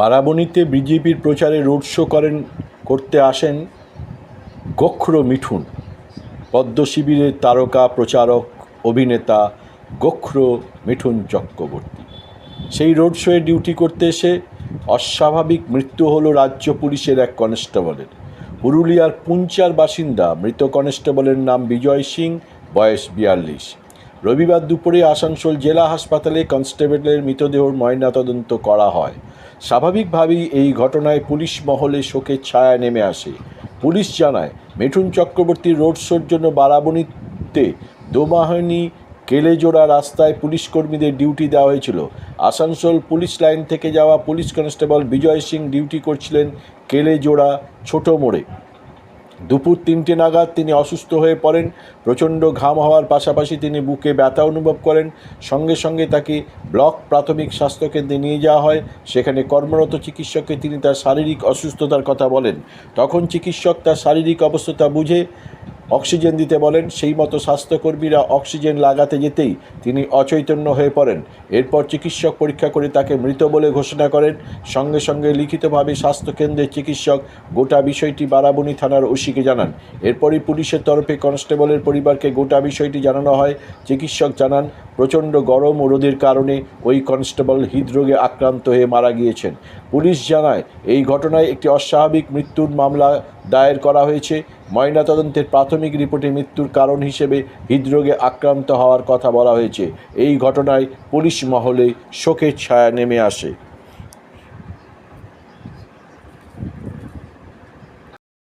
বারাবণীতে বিজেপির প্রচারে road show করতে আসেন গোখ্র মিঠুন। পদ্ম শিবিরের তারকা প্রচারক অভিনেতা গোখ্র মিঠুন চক্রবর্তী। সেই রোড শোয়ে ডিউটি করতে এসে অস্বাভাবিক মৃত্যু হলো রাজ্য পুলিশের এক কনস্টেবলের। পুরুলিয়ার পুঞ্চার বাসিন্দা মৃত কনস্টেবলের নাম বিজয় সিং, বয়স 42। রবিবার দুপুরে আসানসোল জেলা হাসপাতালে কনস্টেবলের মৃতদেহর ময়নাতদন্ত করা হয়। স্বাভাবিকভাবেই এই ঘটনায় পুলিশ মহলে শোকের ছায়া নেমে আসে। পুলিশ জানায়, মিঠুন চক্রবর্তীর রোড শোর জন্য বারাবণীতে দোমাহনী কেলেজোড়া রাস্তায় পুলিশ কর্মীদের ডিউটি দেওয়া হয়েছিল। আসানসোল পুলিশ লাইন থেকে যাওয়া পুলিশ কনস্টেবল বিজয় সিং ডিউটি করছিলেন কেলেজোড়া ছোট মোড়ে। দুপুর 3টে নাগাদ তিনি অসুস্থ হয়ে পড়েন। প্রচণ্ড ঘাম হওয়ার পাশাপাশি তিনি বুকে ব্যথা অনুভব করেন। সঙ্গে সঙ্গে তাকে ব্লক প্রাথমিক স্বাস্থ্যকেন্দ্রে নিয়ে যাওয়া হয়। সেখানে কর্মরত চিকিৎসককে তিনি তার শারীরিক অসুস্থতার কথা বলেন। তখন চিকিৎসক তার শারীরিক অবস্থা বুঝে অক্সিজেন দিতে বলেন। সেই মতো স্বাস্থ্যকর্মীরা অক্সিজেন লাগাতে যেতেই তিনি অচৈতন্য হয়ে পড়েন। এরপর চিকিৎসক পরীক্ষা করে তাকে মৃত বলে ঘোষণা করেন। সঙ্গে সঙ্গে লিখিতভাবে স্বাস্থ্যকেন্দ্রের চিকিৎসক গোটা বিষয়টি বারাবণী থানার ওসিকে জানান। এরপরই পুলিশের তরফে কনস্টেবলের পরিবারকে গোটা বিষয়টি জানানো হয়। চিকিৎসক জানান, প্রচণ্ড গরম ও রোদের কারণে ওই কনস্টেবল হৃদরোগে আক্রান্ত হয়ে মারা গিয়েছেন। পুলিশ জানায়, এই ঘটনায় একটি অস্বাভাবিক মৃত্যুর মামলা দায়ের করা হয়েছে। ময়নাতদন্তের প্রাথমিক রিপোর্টে মৃত্যুর কারণ হিসেবে হৃদরোগে আক্রান্ত হওয়ার কথা বলা হয়েছে। এই ঘটনায় পুলিশ মহলে শোকের ছায়া নেমে আসে।